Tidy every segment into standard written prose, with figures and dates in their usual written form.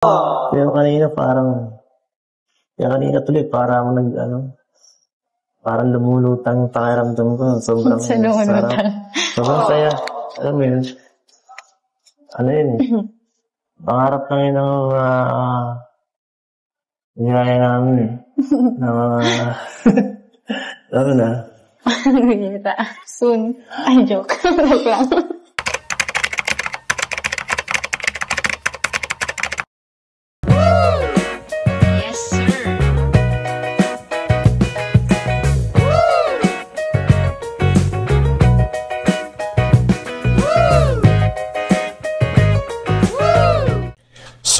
Pero kanina tuloy parang parang lumulutang pakiramdam ko. Sobrang sarap. Sobrang saya. Alam mo yun? Pangarap lang yun ng nilaya namin eh. Ano na? Soon. Ay, joke. Joke lang.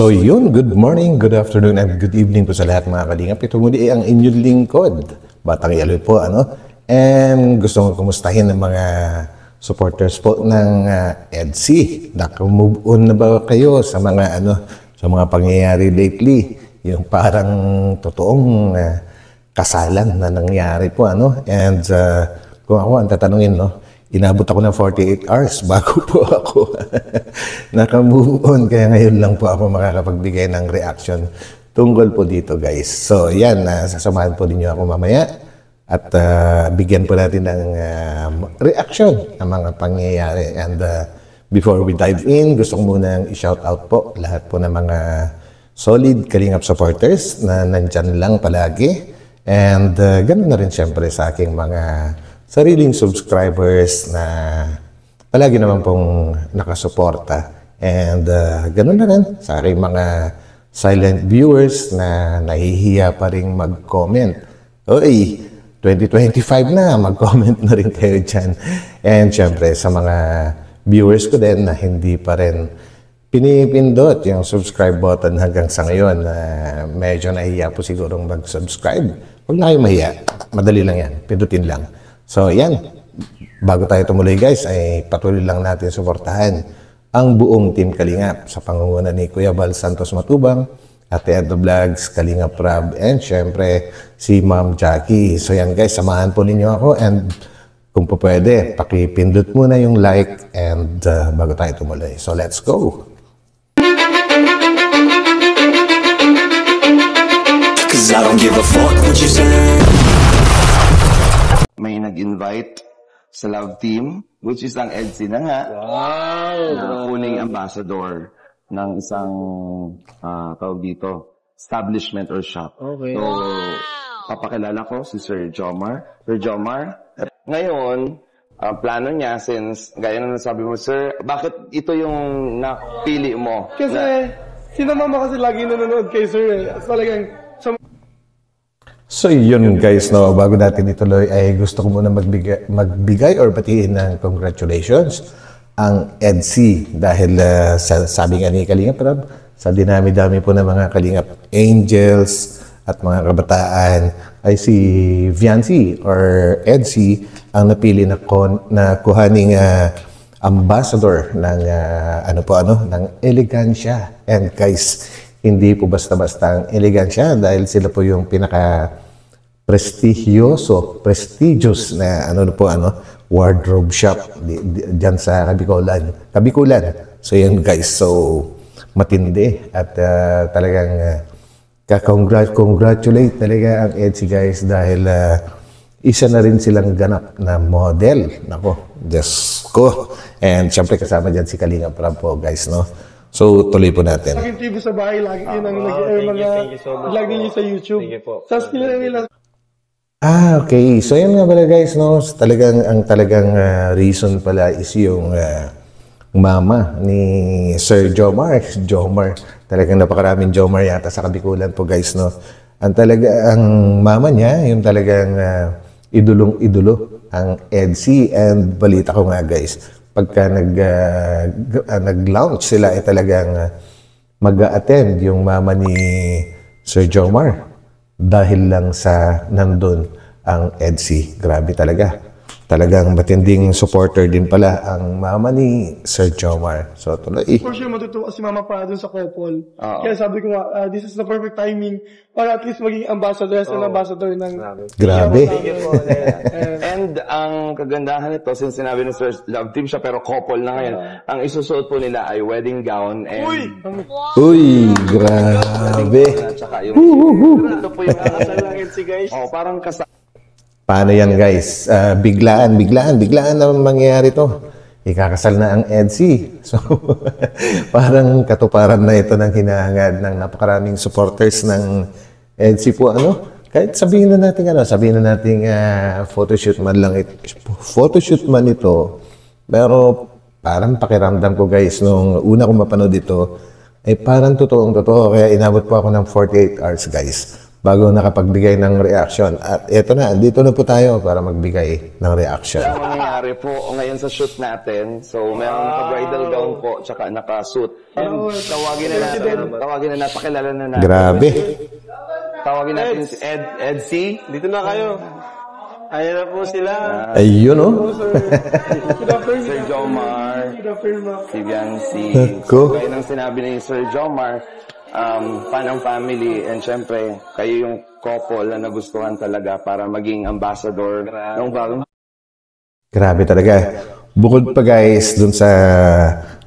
So yun, good morning, good afternoon, and good evening po sa lahat mga kalingap. Ito muli ang inyong lingkod, Batang Yaloy po, And gusto kong kumustahin ng mga supporters po ng EDC. Naka-move on na ba kayo sa mga sa mga pangyayari lately? Yung parang totoong kasalan na nangyari po, And kung ako ang tatanungin, inabot ako ng 48 hours bago po ako naka-move on. Kaya ngayon lang po ako makakapagbigay ng reaction tungkol po dito, guys. So, yan. Sasamahan po ninyo ako mamaya. At bigyan po natin ng reaction ng mga pangyayari. And before we dive in, gusto ko munang i-shout out po lahat po ng mga solid Kalingap supporters na nandyan lang palagi. And ganun na rin siyempre sa aking mga sariling subscribers na palagi naman pong nakasuporta. And ganun na rin sa aking mga silent viewers na nahihiya pa rin mag-comment. Oy, 2025 na, mag-comment na rin kayo dyan. And syempre sa mga viewers ko din na hindi pa rin pinipindot yung subscribe button hanggang sa ngayon, medyo nahihiya po sigurong mag-subscribe. Huwag na kayo mahiya. Madali lang yan. Pindutin lang. So, yan. Bago tayo tumuloy, guys, ay patuloy lang natin suportahan ang buong Team Kalingap sa pangunguna ni Kuya Val Santos Matubang, Ate Edo Vlogs, Kalingap Rab, and syempre si Ma'am Jackie. So, yan, guys, samahan po ninyo ako, and kung po pwede, pakipindot muna yung like and bago tayo tumuloy. So, let's go! Cause I don't give a fuck what you say. May nag-invite sa Love Team, which is ang EDC na nga. Wow! Na uning ambassador ng isang, tawag dito, establishment or shop. Okay. So, papakilala ko si Sir Jomar. Sir Jomar, ngayon, plano niya, since, gaya na nasabi mo, Sir, bakit ito yung napili mo? Kasi, sino mama kasi lagi nanonood kay Sir. Talagang, So yun, guys, bago natin ituloy ay gusto ko muna magbigay or batiin ng congratulations ang EDC dahil sabi nga ni Kalingap Rab, sa dinami-dami po ng mga Kalingap Angels at mga kabataan ay si Viancy or EDC ang napili na kuhaning ambassador ng ng elegansya. And guys, hindi po basta-basta ang elegansya dahil sila po yung prestigious na wardrobe shop diyan sa Kabikulan. So yan, guys, so matindi at talagang congratulate talaga ang EDC, guys, dahil isa na rin silang ganap na model. Nako, Diyos ko. And syempre kasama diyan si Kalingap Rab po, guys, So, tuloy po natin. Aking TV sa bahay, lagi yun ang thank you so much. lagi niyo sa YouTube. Thank you po. Tapos nila. Okay. So, yan nga pala, guys, ang talagang reason pala is yung mama ni Sir Jomar. Talagang napakaraming Jomar yata sa Kabikulan po, guys, ang mama niya, yung talagang idolong-idolo ang EDC. And balita ko nga, guys, pagka nag-launch sila ay talagang mag-a-attend yung mama ni Sir Jomar dahil lang sa nandun ang EDC. Grabe talaga. talagang matinding supporter din pala ang mama ni Sir Jomar. So tuloy. For sure, matutuwa si Mama para dun sa couple. Kaya sabi ko nga, this is the perfect timing para at least maging ambassador ng... Grabe. And ang kagandahan nito, since sinabi ni Sir, love team siya pero couple na ngayon, ang isusuot po nila ay wedding gown and... Uy, grabe. At saka yung... Ito po yung kasal lang guys. Parang kasal. Paano yan guys? Biglaan na mangyayari to. Ikakasal na ang EDSI. So, parang katuparan na ito ng hinahangad ng napakaraming supporters ng EDSI po. Kahit sabihin na natin photoshoot man ito. Pero parang pakiramdam ko guys, nung una ko mapanood ito, ay parang totoong-totoo. Kaya inabot po ako ng 48 hours guys bago nakapagbigay ng reaction. At eto na, dito na po tayo para magbigay ng reaction. Ang mangyayari po ngayon sa shoot natin, so meron naka-bridal gown po, tsaka naka-suit. And tawagin na napakilala na natin. Grabe. Tawagin natin si Ed C. Dito na kayo. Ayan na po sila. Ayun Sir Jomar, si Biancy. Ako. Gaya ng sinabi ni Sir Jomar, fan ng family, and syempre, kayo yung couple na nagustuhan talaga para maging ambassador ng bagong... Grabe talaga. Bukod pa guys, dun sa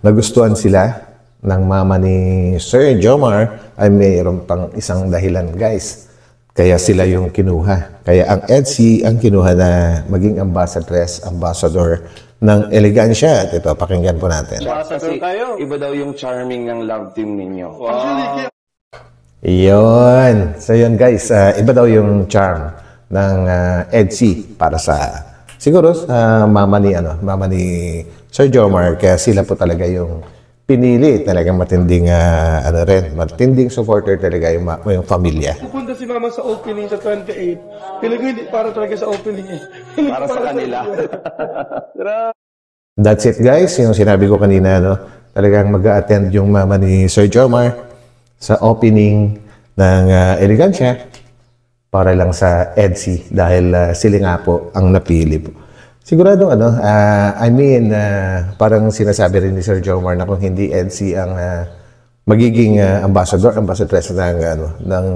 nagustuhan sila ng mama ni Sir Jomar, ay mayroon pang isang dahilan guys. Kaya sila yung kinuha. Kaya ang EDSI ang kinuha na maging ambassador ng elegansya. At ito, pakinggan po natin. Kasi iba daw yung charming ng love team ninyo. Yun. So yun guys, iba daw yung charm ng EDSI para sa siguro sa mama ni Sir Jomar. Kaya sila po talaga yung pinili, talagang matinding matinding supporter talaga yung pamilya. Pupunta si Mama sa opening sa 28. Piling ko hindi para talaga sa opening Para sa kanila. That's it guys, yung sinabi ko kanina, talagang mag-a-attend yung mama ni Sir Jomar sa opening ng elegansya para lang sa EDSI dahil sila nga po ang napili po. Sigurado parang sinasabi rin ni Sir Jomar na kung hindi EDSI ang magiging ambassadress ng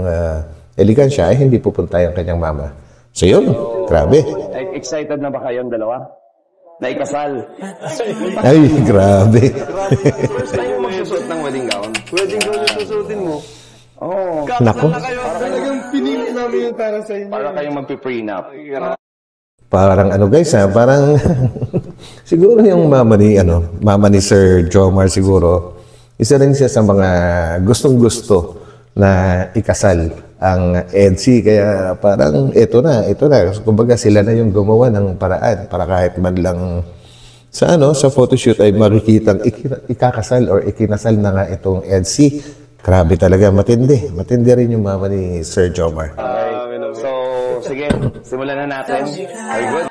elegansya, ay hindi pupunta yung kanyang mama. So yun, grabe. Excited na ba kayong dalawa? Na ikasal? Ay, grabe. First time mo magsusuot ng wedding gown? Wedding gown yung susuotin mo. Nako. Talagang pinili namin yung para sa inyo. Para kayong magpiprenup. Parang guys parang siguro yung mama ni Sir Jomar siguro, isa rin siya sa mga gustong-gusto na ikasal ang EDSI. Kaya parang ito na. Kumbaga sila na yung gumawa ng paraan para kahit man lang sa photoshoot ay makikitang ikakasal or ikinasal na nga itong EDSI. Grabe talaga, matindi. Matindi rin yung mama ni Sir Jomar. So, sige, simulan na natin. Are you good?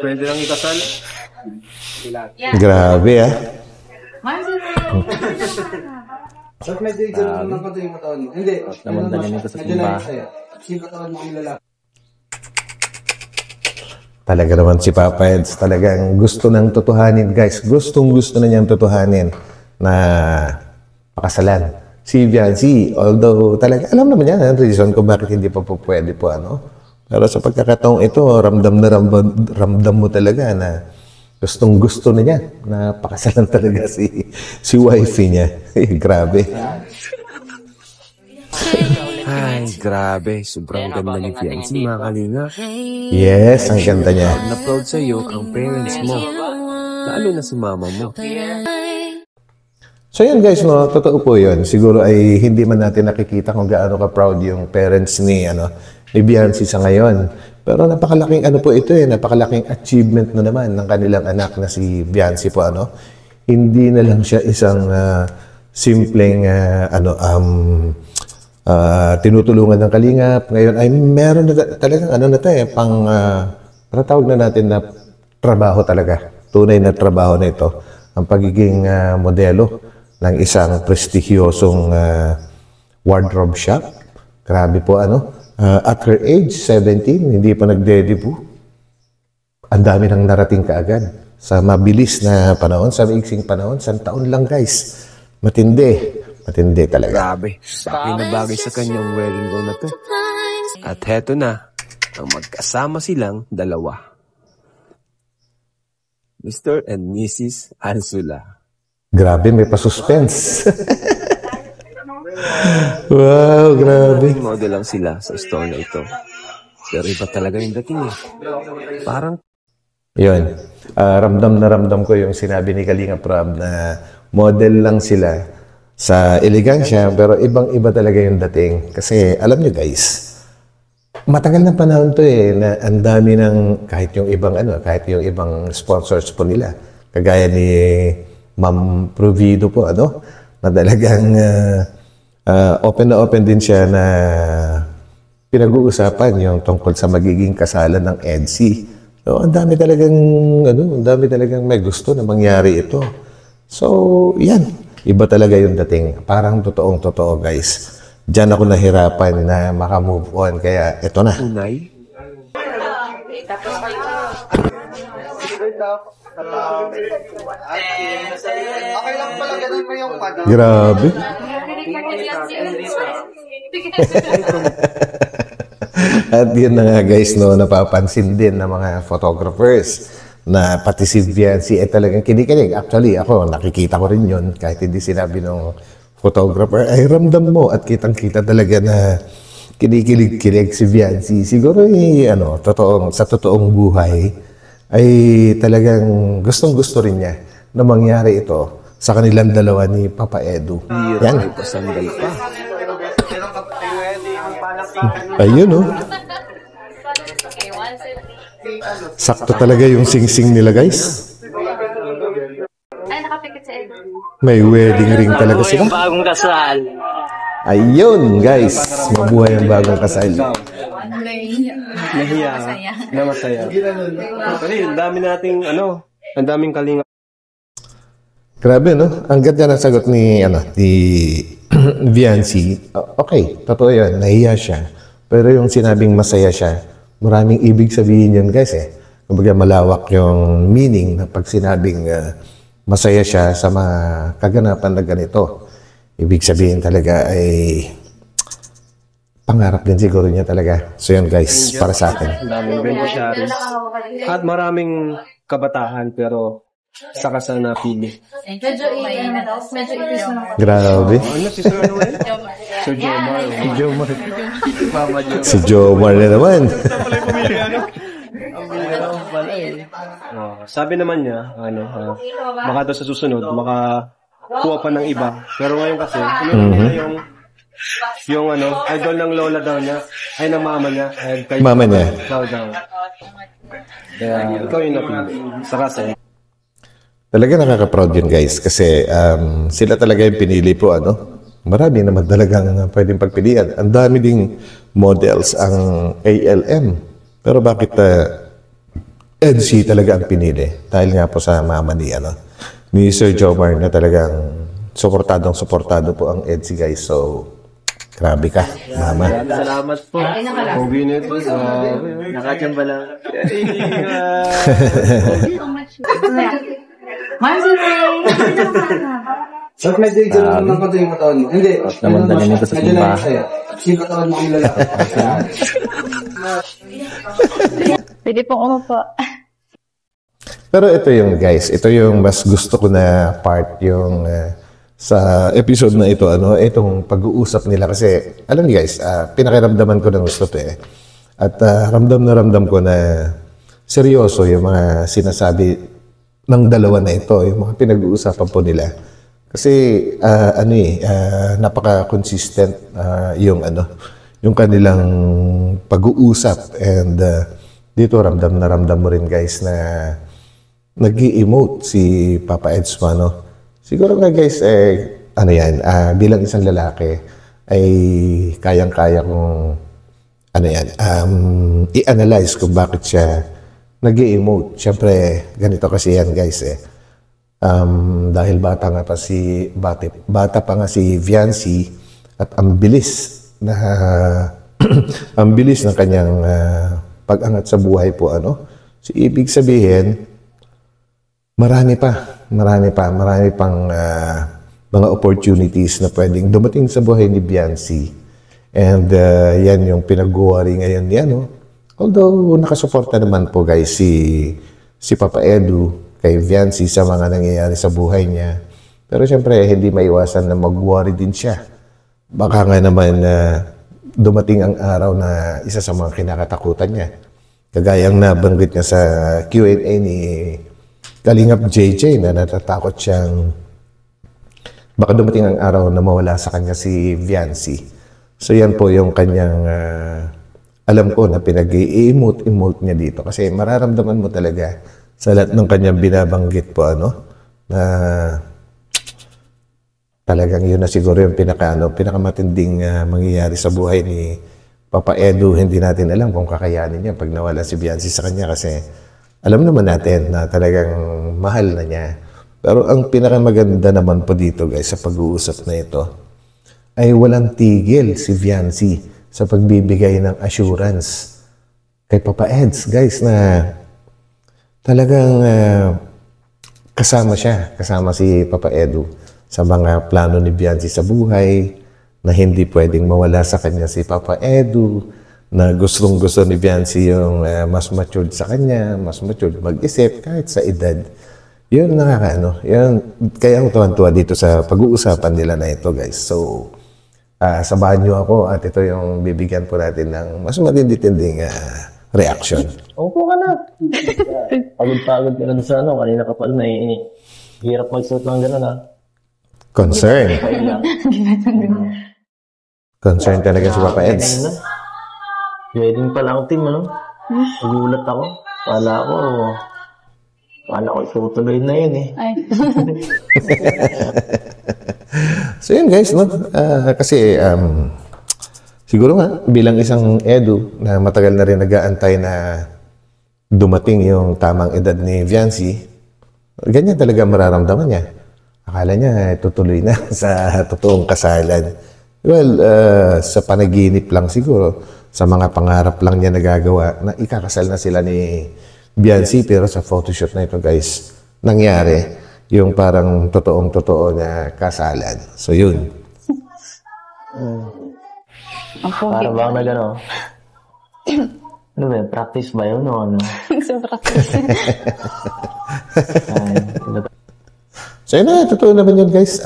Pwede lang ikasal. Grabe Talaga naman si Papa Eds, talagang gusto nang tutuhanin guys. Gusto na niyang tutuhanin na pakasalan si Biancy. Although talaga alam naman niya ang reason kung bakit hindi pa po pwede po Pero sa pagkakataong ito, ramdam mo talaga na gustong-gusto na niya na pakasalan talaga si wifey niya. Grabe. Ay, grabe. Sobrang ganda ni Biancy, mga kalinga. Yes, ang ganda niya. Na-proud sa'yo ang parents mo. Lalo na si mama mo. So yun guys, totoo po yun. Siguro ay hindi man natin nakikita kung gaano ka-proud yung parents ni Biancy sa ngayon. Pero napakalaking po ito napakalaking achievement na naman ng kanilang anak na si Biancy po Hindi na lang siya isang simpleng tinutulungan ng kalingap. Ngayon ay meron na talagang tawag na natin na trabaho talaga. Tunay na trabaho na ito. Ang pagiging modelo ng isang prestigyosong wardrobe shop. Grabe po at her age, 17, hindi pa nagde-debut. ang dami nang narating kaagad. Sa mabilis na panahon, sa maiksing panahon, 1 taon lang guys. Matindi. Matindi talaga. Grabe. Bagay na bagay sa kanyang wedding gown na to. At heto na, ang magkasama silang dalawa. Mr. and Mrs. Ansula. Grabe, may pa-suspense. Wow, grabe. Model lang sila sa store na ito. Pero iba talaga yung dating eh. Parang Yun. Ramdam na ramdam ko yung sinabi ni Kalinga Prab na model lang sila sa elegansya, pero ibang-iba talaga yung dating. Kasi alam nyo guys, matagal na panahon to na ang dami ng kahit yung ibang sponsors po nila. Kagaya ni Ma'am Provido po, na talagang open na open din siya na pinag-uusapan yung tungkol sa magiging kasalan ng EDSI. So, ang dami talagang may gusto na mangyari ito. So, yan. Iba talaga yung dating. Parang totoong-totoo, guys. Diyan ako nahirapan na makamove on. Kaya, ito na. unay. Okay lang pala, ganun mo yung pad. Grabe. At yun na nga guys, napapansin din ng mga photographers na pati si Viancy talagang kinikilig. Actually, ako, nakikita ko rin yun kahit hindi sinabi ng photographer. Ay, ramdam mo at kitang-kita talaga na kinikilig-kilig si Viancy. Siguro, sa totoong buhay, ay talagang gustong-gusto rin niya na mangyari ito sa kanilang dalawa ni Papa Edu. Yan. Pasandal pa. Ayun, sakto talaga yung sing-sing nila, guys. Ay, nakapikit sa Edu. May wedding ring talaga sila. Bagong kasal. Ayun, guys. Mabuhay ang bagong kasal. Nahiya. Na masaya. Kasi ang dami nating, ang daming kalinga. Grabe, no? Ang ganda ng sagot ni Viancy. Okay, totoo yun. Nahiya siya. Pero yung sinabing masaya siya, maraming ibig sabihin yun, guys, Kumbaga malawak yung meaning na pag sinabing masaya siya sa mga kaganapan na ganito. Ibig sabihin talaga ay pangarap din siguro niya talaga. So yun guys, para sa atin. Daming beneficiaries. At maraming kabataan pero sa kasal na pili. Medyo itis na. Grabe. Ano si Sir Noel? Sir Jomar. Si Jomar na naman. Sabi naman niya, baka daw sa susunod, makakuha pa ng iba. Pero ngayon kasi, yung idol ng lola daw niya, ay ng mama niya, ay kay Mama niya. Daw. Kaya, ikaw yung napili. Sa kasal. Talaga nakaka-proud yun guys kasi sila talaga yung pinili po Marami naman talagang pwedeng pagpilian. Ang dami ding models ang ALM. Pero bakit EDSI talaga ang pinili? Dahil nga po sa mama ni Sir Jomar na talagang suportado po ang EDSI guys. So, grabe ka, mama. Salamat po. Pogi nito. Nakachamba lang. So, medyo ito naman ko yung mataon mo. Hindi. Naman dali nito sa simba. Sino taon mo yung lalaki? Pwede pong umupo. Pero ito yung guys, ito yung mas gusto ko na part yung sa episode na ito, itong pag-uusap nila kasi alam niyo guys, pinakiramdaman ko ng gusto to At ramdam na ramdam ko na seryoso yung mga sinasabi ng dalawa na ito, yung mga pinag-uusapan po nila. Kasi napaka-consistent yung kanilang pag-uusap and dito ramdam na ramdam mo rin guys na nag-i-emote si Papa Edsma, Siguro nga guys, bilang isang lalaki ay kayang-kaya kong i-analyze kung bakit siya nag-i-emote. Siyempre, ganito kasi yan guys dahil bata pa nga si Viancy at ang bilis ng kanyang pag-angat sa buhay po So, ibig sabihin, marami pang mga opportunities na pwedeng dumating sa buhay ni Biancy. And yan yung pinag-worry ngayon niya, no? Although, nakasuporta naman po guys si Papa Edu kay Biancy sa mga nangyayari sa buhay niya. Pero syempre, hindi maiwasan na mag-worry din siya. Baka nga naman dumating ang araw na isa sa mga kinakatakutan niya. Kagayang nabanggit niya sa Q&A ni Kalingap JJ na natatakot siyang baka dumating ang araw na mawala sa kanya si Biancy. So yan po yung kanyang alam ko na pinag-i-emote niya dito kasi mararamdaman mo talaga sa lahat ng kanyang binabanggit po na talagang yun na siguro yung pinakamatinding mangyayari sa buhay ni Papa Edu. Hindi natin alam kung kakayanin niya pag nawala si Biancy sa kanya kasi alam naman natin na talagang mahal na niya. Pero ang pinakamaganda naman po dito guys sa pag-uusap na ito ay walang tigil si Biancy sa pagbibigay ng assurance kay Papa Eds guys na talagang kasama si Papa Edu sa mga plano ni Biancy sa buhay, na hindi pwedeng mawala sa kanya si Papa Edu, na gustong-gusto ni Biancy yung mas matured sa kanya, mas matured mag-isip kahit sa edad. Yun yun, kaya ang tuwan-tuwa dito sa pag-uusapan nila na ito guys. So, sabahan niyo ako at ito yung bibigyan po natin ng mas matindi-tinding reaction. Opo ka na. Pagod-pagod ka na sa kanina ka pala hirap magsuot ng gano'n Concern. Concern talaga si Papa Eds. Wedding pa lang team, Nagulat ako. Kala ko itutuloy na yun Ay. So yun guys, kasi siguro nga bilang isang Edu na matagal na rin nag-aantay na dumating yung tamang edad ni Biancy, ganyan talaga mararamdaman niya. Akala niya tutuloy na sa totoong kasalan. Well, sa panaginip lang siguro, sa mga pangarap lang niya nagagawa na ikakasal na sila ni Biancy, pero sa photoshoot na ito guys, nangyari yung parang totoong-totoo na kasalan. So yun. Para bang na gano'n? Ano ba, practice ba yun o ano? Sa practice. So yun na, totoo naman yun guys.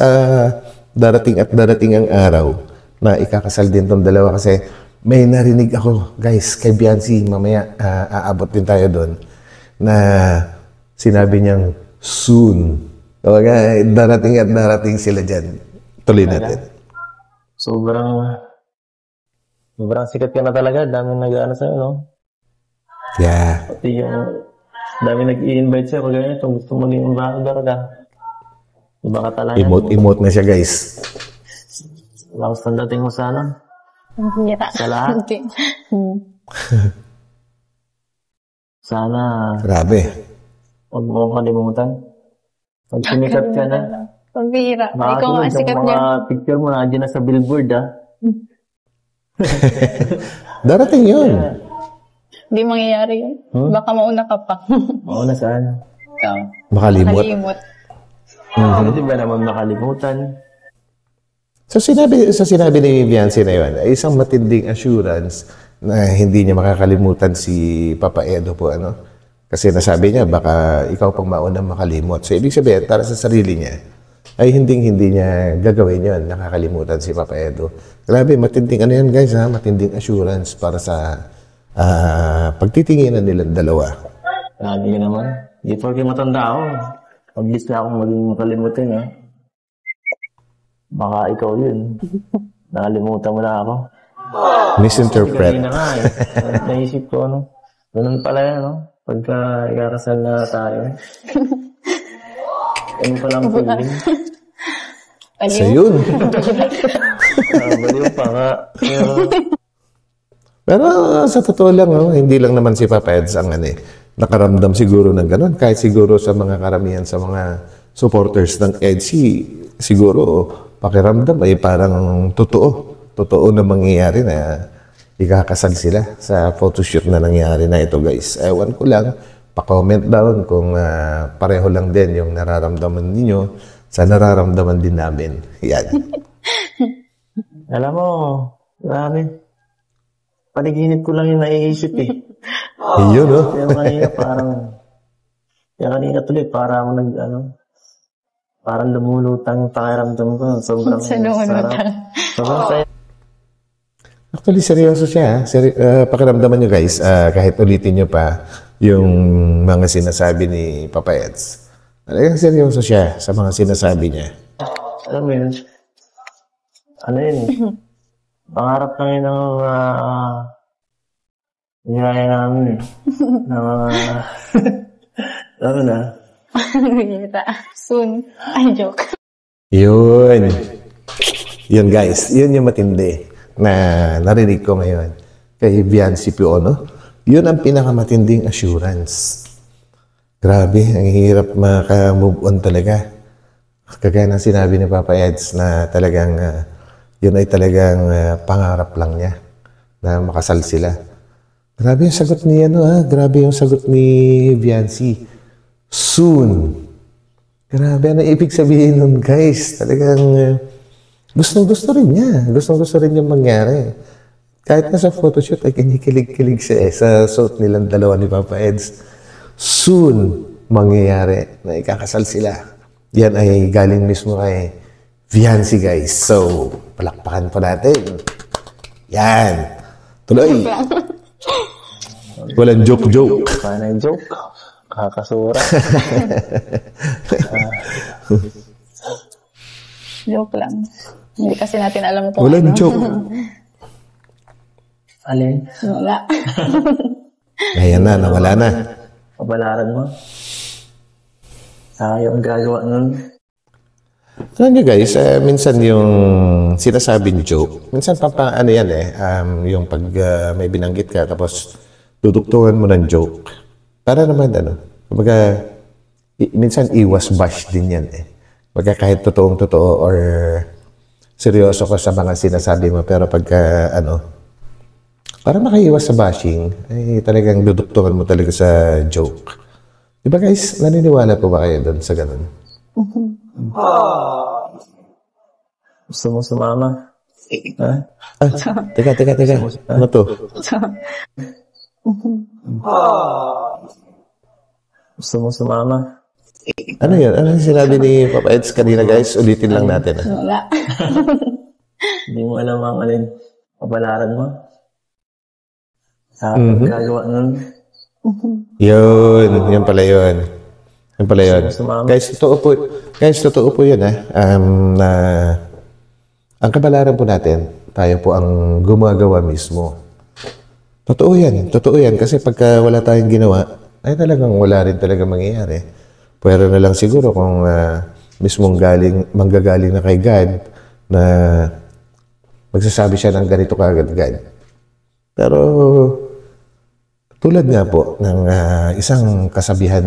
Darating ang araw na ikakasal din tong dalawa kasi may narinig ako guys kay Biancy, mamaya aabot din tayo doon, na sinabi niyang soon. Okay, darating sila dyan. Tuloy natin. Sobrang sikat ka na talaga. Daming nag-ano sa'yo, no? Yeah. Pati yung daming nag-i-invite sa'yo. Kung ganyan, kung gusto mo maging ambassador ka. Iba ka talaga. Emote na siya, guys. Lakas ang dating mo sana. Sa lahat. Sana. Grabe. Huwag mo kalimutan. Pag sumikat ka na. Pambihira. Ikaw nga sikat niya. Mga picture mo na dyan na sa billboard, Darating yun. Hindi mangyayari yun. Baka mauna ka pa. Mauna saan? Makalimot. Hindi ba naman makalimutan? So sinabi ni Biancy na yun, ay isang matinding assurance na hindi niya makakalimutan si Papa Edo po, Kasi nasabi niya, baka ikaw pang maunang makalimot. So ibig sabihin, para sa sarili niya, ay hindi niya gagawin yun, nakakalimutan si Papa Edo. Grabe, matinding yan guys, matinding assurance para sa pagtitinginan nilang dalawa. Grabe ka naman. Di pa kayo matanda ako. Pag-list na akong maging makalimutin, Baka ikaw yun. Nakalimutan mo na ako. Misinterpret. Kasi nga naisip ko, ganun pala yan, Pagka ikakasal na tayo. Ganun pala ang feeling. So yun. Baliw pa nga. Pero sa totoo lang, hindi lang naman si Papa Eds ang nakaramdam siguro ng ganun. Kahit siguro sa mga karamihan sa mga supporters ng EDSI, siguro pakiramdam ay parang totoo na mangyayari na ikakasal sila sa photoshoot na nangyari na ito guys. Ewan ko lang Pa-comment down kung pareho lang din yung nararamdaman ninyo sa nararamdaman din namin. Yan. Alam mo, grabe. Paniginip ko lang yung naiisip eh. Yun, no? Kaya kanina tuloy, parang parang lumulutang pakiramdam ko. Sobrang sarap. Sobrang saya. Actually, seryoso siya. Pakiramdaman nyo guys, kahit ulitin nyo pa yung mga sinasabi ni Papa Eds. Talagang seryoso siya sa mga sinasabi niya. Alam mo yun? Ano yun eh? Pangarap lang yun ng niyaya namin eh. Na mga... Ano na? Soon. Ay, joke. Yun. Yun guys, yun yung matindi na narinig ko ngayon kay Viancy Pio, no? Yun ang pinakamatinding assurance. Grabe, ang hirap maka-move on talaga. Kagaya ng sinabi ni Papa Eds na talagang yun ay talagang pangarap lang niya na makasal sila. Grabe yung sagot ni grabe yung sagot ni Viancy. Soon. Grabe, ano ibig sabihin nun guys? Talagang gustong-gusto rin niya. Gustong-gusto rin yung mangyari. Kahit na sa photoshoot ay kinikilig-kilig siya sa suot nilang dalawa ni Papa Eds. Soon, mangyayari na ikakasal sila. Yan ay galing mismo kay Viancy guys. So, palakpakan pa natin. Yan. Tuloy. Walang joke-joke. Paano yung joke? Kakasura. Joke lang. Hindi kasi natin alam kung walang joke. Alin? Wala. Ayan na, nawala na. Kabalaran mo. Yung gagawa nun. Alam nyo guys, minsan yung sinasabing joke, minsan ano yan yung pag may binanggit ka tapos duduktungan mo ng joke. Para naman kumbaga, minsan iwas bash din yan Kumbaga kahit totoong-totoo or seryoso ka sa mga sinasabi mo, pero pagka para makaiwas sa bashing, ay talagang duduktungan mo talaga sa joke. Diba guys, naniniwala po ba kayo doon sa ganun? Gusto mo sumama? Ha? Teka. Ano to? Gusto mo sumama? Ano yan? Ano yung sinabi ni Papa Eds kanina guys? Ulitin lang natin. Wala. Hindi mo alam ang alin. Kabalaran mo? Gagawa nun. Yun pala yun. Guys, totoo po yun na ang kabalaran po natin, tayo po ang gumagawa mismo. Totoo yan. Kasi pagka wala tayong ginawa, ay talagang wala rin talaga mangyayari. Pwera na lang siguro kung mismong manggagaling na kay God na magsasabi siya ng ganito kaagad-agad. Pero tulad nga po ng isang kasabihan,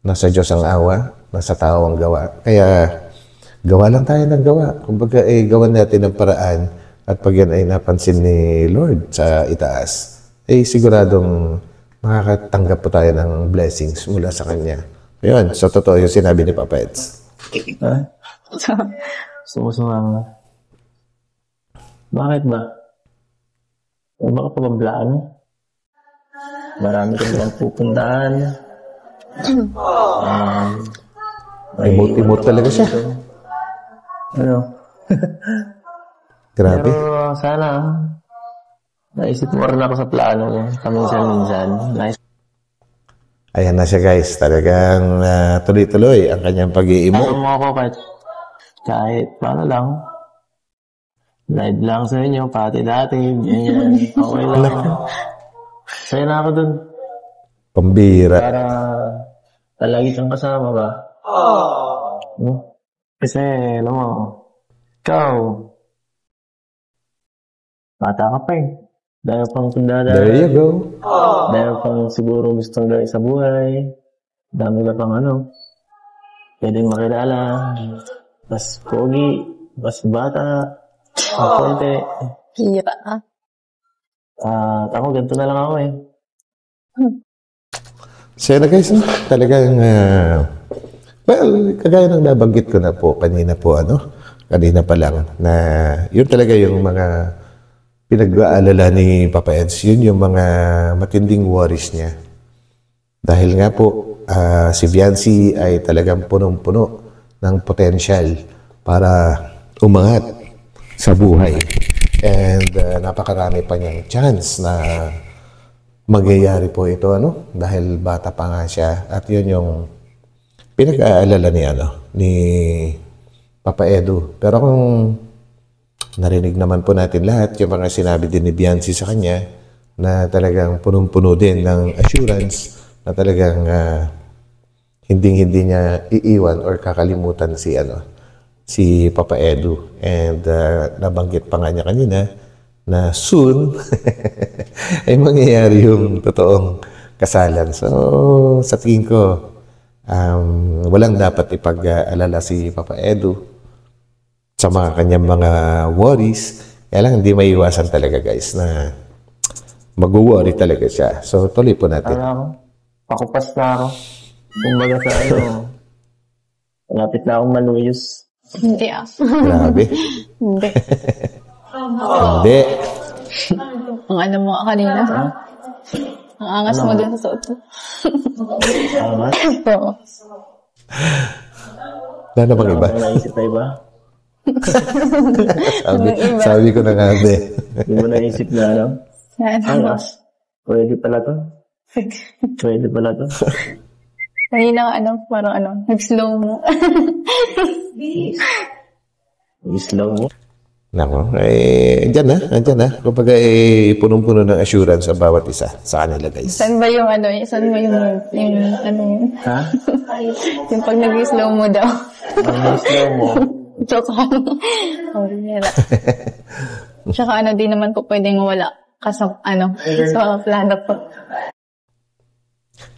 nasa Diyos ang awa, nasa tao ang gawa. Kaya gawa lang tayo ng gawa. Kumbaga gawan natin ng paraan at pag yan ay napansin ni Lord sa itaas, siguradong makakatanggap po tayo ng blessings mula sa Kanya. Ayun, so totoo yung sinabi ni Papa Eds. Ha? Sumusumama. Bakit ba? Baka pabablaan? Marami kang lang pupuntaan. Emote talaga siya. Grabe. Pero sana, naisip mo rin ako sa plano ko. Kaminsan-minsan. Ayan na siya guys. Talagang tuloy-tuloy ang kanyang pag-i-emote. Ano mo ako kahit paano lang. Live lang sa inyo, pati dati. Ganyan. Okay lang. Saya na ako dun. Pambira. Para palagi kang kasama ba? Kasi, alam mo, ikaw, bata ka pa Dahil pang kundada. There you go. Dahil pang siguro gustong gawin sa buhay. Dami na pang pwedeng makilala. Mas pogi, mas bata, mas konti. Hira At ako, ganito na lang ako So na guys, talagang, well, kagaya ng nabanggit ko na po, kanina pa lang, na yun talaga yung mga pinag-aalala ni Papa Eds, yun yung mga matinding worries niya. Dahil nga po, si Viancy ay talagang punong-puno ng potential para umangat sa buhay. And napakarami pa niyang chance na magyayari po ito, dahil bata pa nga siya. At yun yung pinag-aalala ni Papa Edu. Pero kung narinig naman po natin lahat, yung mga sinabi din ni Viancy sa kanya, na talagang punong-puno din ng assurance na talagang hindi niya iiwan or kakalimutan si Papa Edu. And nabanggit pa nga niya kanina na soon ay mangyayari yung totoong kasalan. So, sa tingin ko, walang dapat ipag-alala si Papa Edu sa mga kanyang mga worries. Kaya lang, hindi maiiwasan talaga guys na mag-worry talaga siya. So, tuloy po natin. Pakupas na ako. Kumbaga sa malapit na akong maluyos. Hindi Grabe. Hindi. Hindi. Ang ano mo kanina. Ang angas mo din sa suot mo. Angas? Oo. Wala na bang iba? Wala naisip na iba? sabi ko na nga, Hindi mo naisip na angas. Pwede pala to. Kanina parang nag-slow mo. Slow mo? Nako, andyan na. Kumbaga, punong-puno ng assurance ang bawat isa sa kanila, guys. Saan ba yung saan ba yung yun? Ha? Yung pag nag-slow mo daw. Nag-slow mo? Joke lang. Tsaka di naman po pwedeng wala. Sa plano po.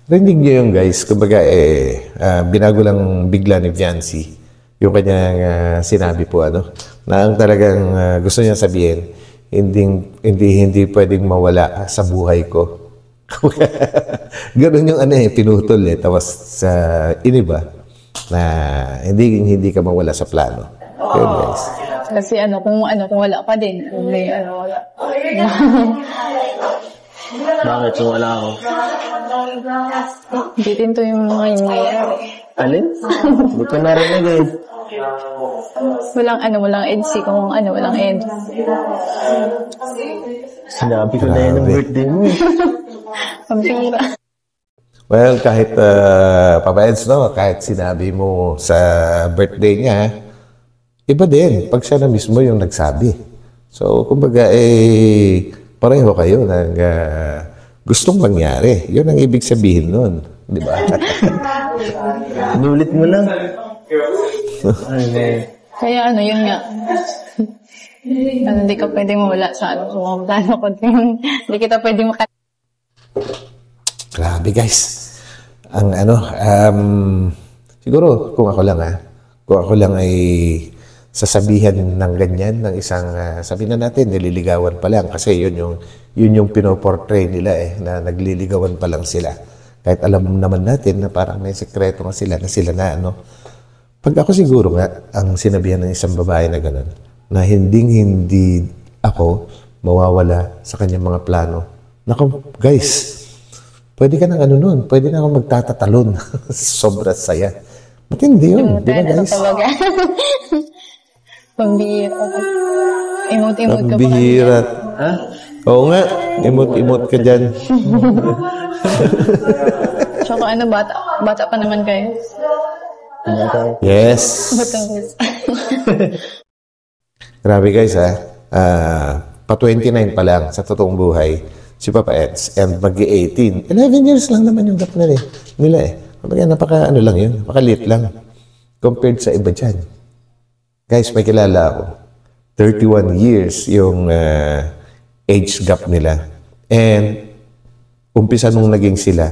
Rinig niyo yung guys, kumbaga binago lang bigla ni Viancy yung kanyang sinabi po na ang talagang gusto niya sabihin, hindi pwedeng mawala sa buhay ko. Ganun yung pinutol tapos sa iniba na hindi ka mawala sa plano. Yun guys. Kasi kung wala pa din, kung may wala. Bakit kung wala ako? Hindi din to yung mga nangyayari. Alin? Hindi ko narinig Walang EDC kung walang ED. Sinabi ko na yun ng birthday mo Pampira. Well, kahit Papa Eds, kahit sinabi mo sa birthday niya, iba din pag siya na mismo yung nagsabi. So, kumbaga, pareho kayo ng gustong mangyari. Yun ang ibig sabihin nun. Di ba? Inulit mo lang. Kaya yun nga. Hindi ka pwedeng mawala sa so, plano ko din. Hindi kita pwedeng Grabe guys. Ang siguro kung ako lang ay sasabihan ng ganyan ng isang sabihin na natin nililigawan pa lang kasi yun yung pinoportray nila na nagliligawan pa lang sila. Kahit alam naman natin na parang may sekreto na sila na Pag ako siguro ang sinabihan ng isang babae na gano'n, na hindi ako mawawala sa kanyang mga plano. Naku, guys, pwede ka ng nun, pwede na ako magtatatalon. Sobra saya. Matindi yun, di ba guys? Pambihira. Imot-imot ka pa. Pambihira. Ha? Oo nga, imot-imot ka dyan. Tsaka bata pa naman kayo. Yes. Grabe guys pa 29 pa lang sa totoong buhay si Papa Eds and mag-18. 11 years lang naman yung gap nila Kumbaga napaka lang yun, napaka-late lang compared sa iba dyan. Guys, may kilala ako. 31 years yung age gap nila. And umpisa nung naging sila,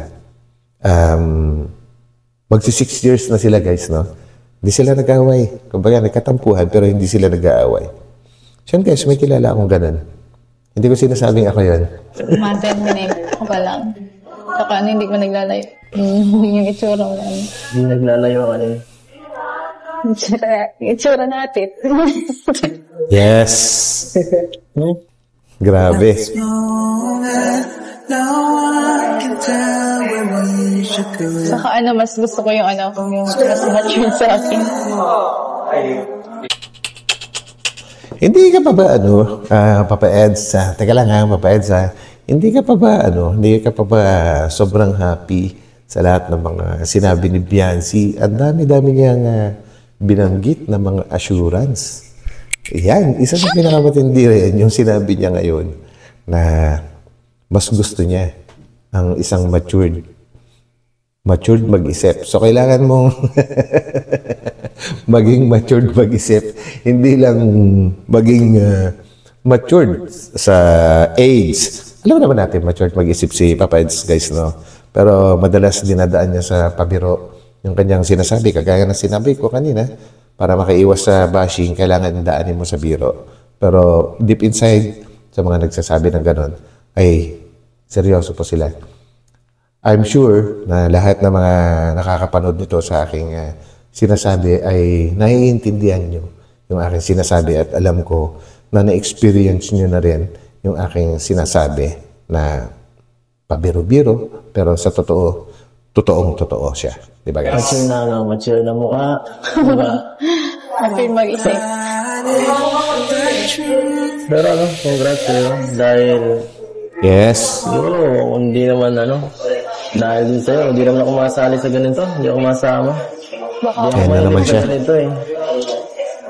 magsi 6 years na sila guys, Hindi sila nag-aaway. Kumbaga, nagkatampuhan pero hindi sila nag-aaway. So guys, may kilala akong ganun. Hindi ko sinasabing ako yun. Ma-terminate ko pa lang. Saka hindi ko naglalayo. Yung itsura mo. Hindi naglalayo ka rin. Yung itsura natin. Yes. Grabe. Saka mas gusto ko yung yung mas mature sa akin. Hindi ka pa ba, Papa Eds, teka lang Papa Eds, hindi ka pa ba sobrang happy sa lahat ng mga sinabi ni Biancy? Ang dami-dami niyang binanggit na mga assurance. Yan, isa sa pinakamatindi rin yung sinabi niya ngayon na mas gusto niya ang isang matured mag-isip. So, kailangan mong maging matured mag-isip. Hindi lang maging matured sa age. Alam naman natin, matured mag-isip si Papa Eds, guys, no? Pero madalas dinadaan niya sa pabiro yung kanyang sinasabi. Kagaya na sinabi ko kanina, para makaiwas sa bashing, kailangan daanin mo sa biro. Pero deep inside, sa mga nagsasabi ng ganon, ay seryoso po sila. I'm sure na lahat ng mga nakakapanood nito sa aking sinasabi ay naiintindihan nyo yung aking sinasabi at alam ko na na-experience nyo na rin yung aking sinasabi na pabiro-biro pero sa totoong siya. Diba guys? Mature na mukha. Diba? Mature mag-isip. Pero congrats sa'yo. Dahil yes. siguro, hindi naman dahil din sa'yo, hindi naman ako masali sa ganito. Hindi ako masama. Baka Kaya na naman siya.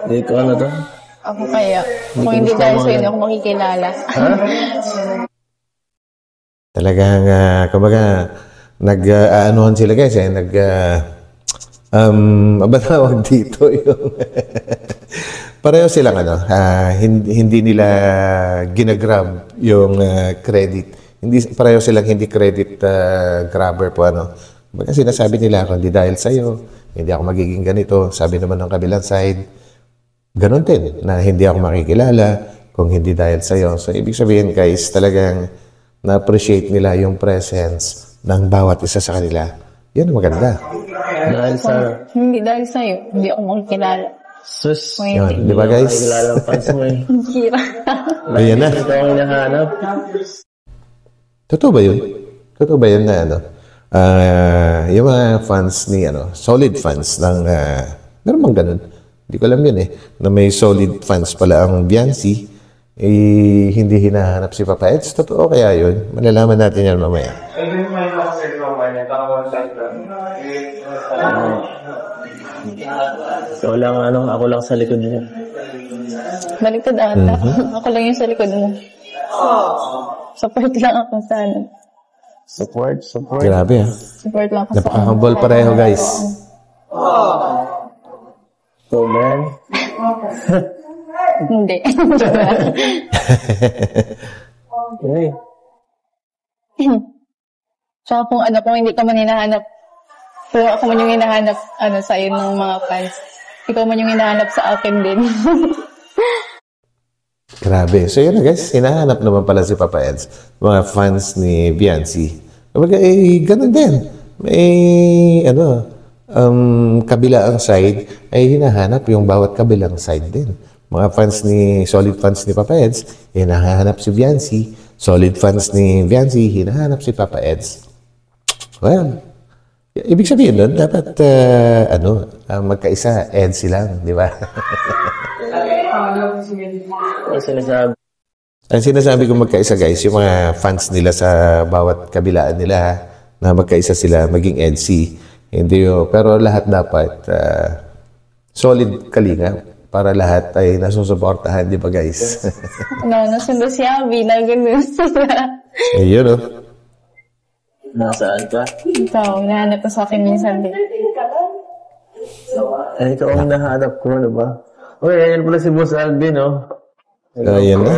Hindi ko to. ako kaya. Kung hindi dahil sa'yo, hindi ako makikilala. Talagang, kumbaga, nag-aanuhan sila guys, ba tawag dito yung, pareho silang hindi nila ginagrab yung credit. Pareho silang hindi credit grabber po, Kumbaga sinasabi nila, kung hindi dahil sa'yo, hindi ako magiging ganito. Sabi naman ng kabilang side, ganun din, na hindi ako makikilala kung hindi dahil sa'yo. So, ibig sabihin guys, talagang na-appreciate nila yung presence ng bawat isa sa kanila. Yan ang maganda. Dahil sa... Hindi dahil sa'yo, hindi ako makikilala. Sus. Yun, di ba guys? Makikilala ang fans mo eh. Hira. Ayan na. Ito ang hinahanap. Totoo ba yun? Totoo ba yun na yung mga fans ni, solid fans ng, meron bang ganun? Hindi ko alam yun na may solid fans pala ang Biancy, hindi hinahanap si Papa Eds. Totoo kaya yun? Malalaman natin yan mamaya. So lang, ako lang sa likod niya. Baliktad ata. Ako lang yung sa likod mo. Support lang ako sa Support. Grabe Support lang ako sa Napaka-humble pareho guys. So man. Hindi. Hey. Tsaka kung hindi ka man hinahanap, pero ako man yung hinahanap, sa'yo ng mga fans. Ikaw man yung hinahanap sa akin din. Grabe. So yun na guys, hinahanap naman pala si Papa Eds, mga fans ni Biancy. Kumbaga, ganun din. May, kabilang side, ay hinahanap yung bawat kabilang side din. Mga fans solid fans ni Papa Eds, hinahanap si Biancy. Solid fans ni Biancy, hinahanap si Papa Eds. Well, ibig sabihin nun, dapat, magkaisa, Eds lang, di ba? Ang sinasabi ko magkaisa guys, yung mga fans nila sa bawat kabilaan nila, na magkaisa sila, maging EDC. Hindi yun. Pero lahat dapat solid kalinga para lahat ay nasusuportahan, di ba guys? Nasundo si Abby na ganun. Ayun Nasaan ka? Ikaw, nahanap ko sa akin minsan din. Ikaw ang nahanap ko, ba? Uy, ayan pala si Boss Alvin, Ayan na.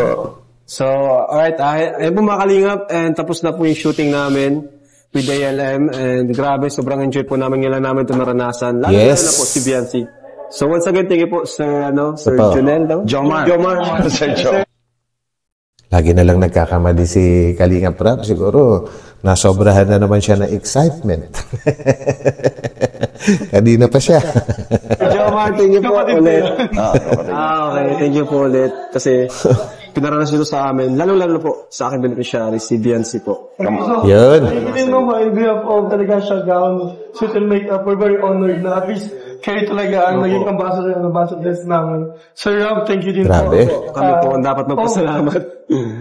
So, alright, ayun po mga kalingap, and tapos na po yung shooting namin with ALM, and grabe, sobrang enjoy po namin ito naranasan. Lalo na po si Biancy. So, once again, thank you po, Sir Junel, Jomar. Sir Jomar. Lagi na lang nagkakamali si Kalinga Prab. Siguro, nasobrahan na naman siya ng excitement. Kanina pa siya. Jomar, thank you po ulit. Okay, thank you po ulit. Kasi pinaranas ito sa amin, lalo-lalo po sa akin beneficiary, si Biancy po. Yun. Hindi mo in behalf of talaga siya gown, suit and makeup, we're very honored na at least kayo talaga ang naging ambassadors namin. Sir Rob, thank you din Grabe. po. Kami po ang dapat magpasalamat.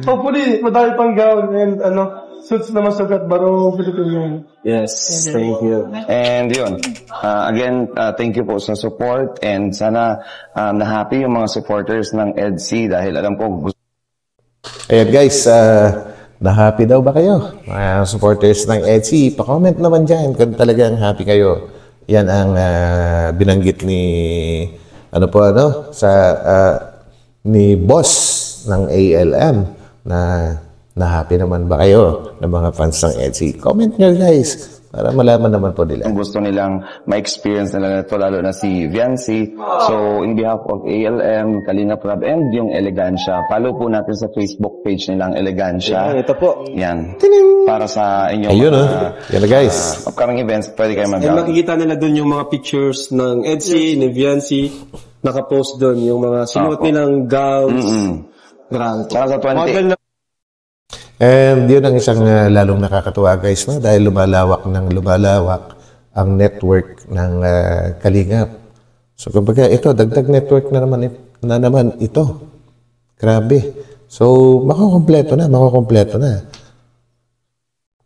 Hopefully, madami pang gown and suits na masukat baro Filipino. Yes, thank you. And yun, again, thank you po sa support and sana na-happy yung mga supporters ng EDC dahil alam ko Ayan guys, na-happy daw ba kayo? Mga supporters ng EDC, pa-comment naman dyan kung talagang happy kayo. Yan ang binanggit ni ni boss ng ALM na happy naman ba kayo ng mga fans ng EDC? Comment nyo guys para malaman naman po nila. gusto nilang ma-experience nila ito, lalo na si Viancy. So, in behalf of ALM, Kalinga Prab, and yung Elegancia, follow po natin sa Facebook page nilang Elegancia. Ito po. Yan. Para sa inyong Ayun yan na guys. upcoming events, pwede kayo And mag-out. makikita nila doon yung mga pictures ng EDC, ni Viancy, nakapost doon yung mga sinuot nilang gowns. Grabe. Tsaka sa 20. Model na And yun ang isang lalong nakakatuwa guys, no? Dahil lumalawak ang network ng Kalingap. So kumbaga ito, dagdag network na naman ito. Grabe. So makukompleto na.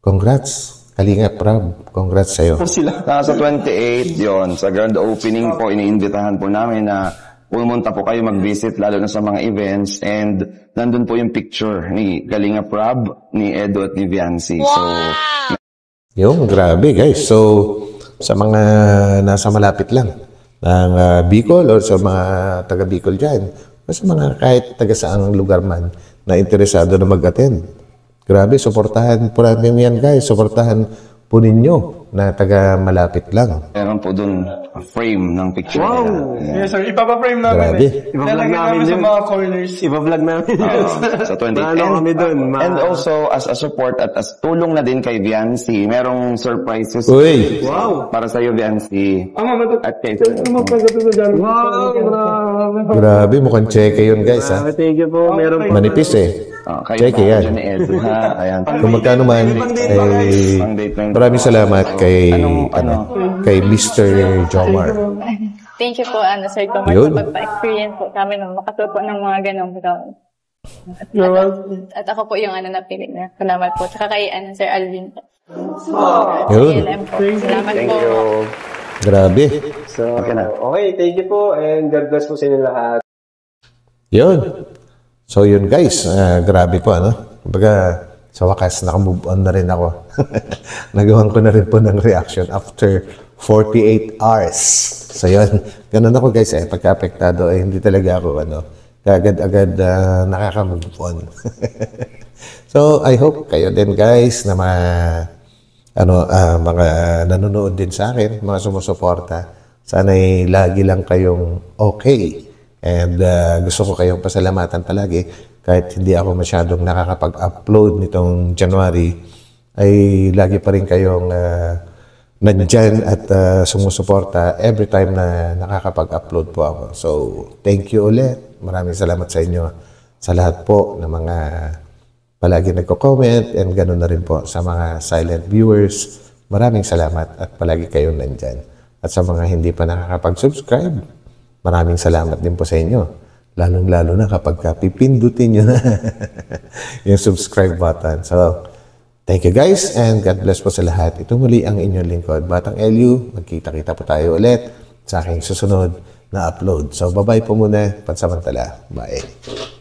Congrats, Kalingap Prab. Congrats sa'yo. sila. Sa 28, yon sa grand opening po, iniimbitahan po namin na pumunta po kayo mag-visit lalo na sa mga events and nandun po yung picture ni Kalinga Prab, ni Edo at ni Viancy. So, Yung grabe guys. So sa mga nasa malapit lang ng Bicol or sa mga taga Bicol dyan, o sa mga kahit taga saang lugar man na interesado na mag-attend. Grabe, suportahan po natin yan guys. Suportahan po ninyo na taga malapit lang. meron po dun frame ng picture nila. Yes sir, ipapa-frame namin Grabe. Ilalagay namin sa mga corners. Iba-vlog namin. Sa 28. Maano kami dun. And also, as a support at as tulong na din kay Viancy, merong surprises Uy! Wow! para sa iyo, Viancy. At kay Grabe, mukhang cheque yun guys ha. Thank you po. Meron po. Manipis eh. kayo Cheque pa, yan. dyan ni Edo, ha? Ayan. Kung magkano man, maraming salamat kay Mr. Jomar. Thank you po, Sir Tomar, Yun. sa pagpa-experience po kami nung makasuot po ng mga ganong gown. At ako po yung napili niya. Salamat po. Tsaka kay Sir Alvin po. Yun. ALM po. Salamat Thank po. you. Grabe. So, Okay na. okay, thank you po and God bless po sa inyo lahat. Yun. So yun guys, grabe po Kumbaga, sa wakas, nakamove on na rin ako. Nagawan ko na rin po ng reaction after 48 hours. So yun, ganun ako guys pagka-apektado hindi talaga ako agad-agad nakaka-move on. So I hope kayo din guys na mga nanonood din sa akin, mga sumusuporta. Sana'y lagi lang kayong okay. And gusto ko kayong pasalamatan palagi kahit hindi ako masyadong nakakapag-upload nitong January ay lagi pa rin kayong nandyan at sumusuporta every time na nakakapag-upload po ako. So, thank you ulit. Maraming salamat sa inyo sa lahat po ng mga palagi nagko-comment and ganoon na rin po sa mga silent viewers. Maraming salamat at palagi kayong nandyan. At sa mga hindi pa nakakapag-subscribe, maraming salamat din po sa inyo. Lalong-lalo na kapag pipindutin nyo na yung subscribe button. So, thank you guys and God bless po sa lahat. Ito muli ang inyong lingkod, Batang Elyu. Magkita-kita po tayo ulit sa aking susunod na upload. So, bye-bye po muna. Pansamantala. Bye.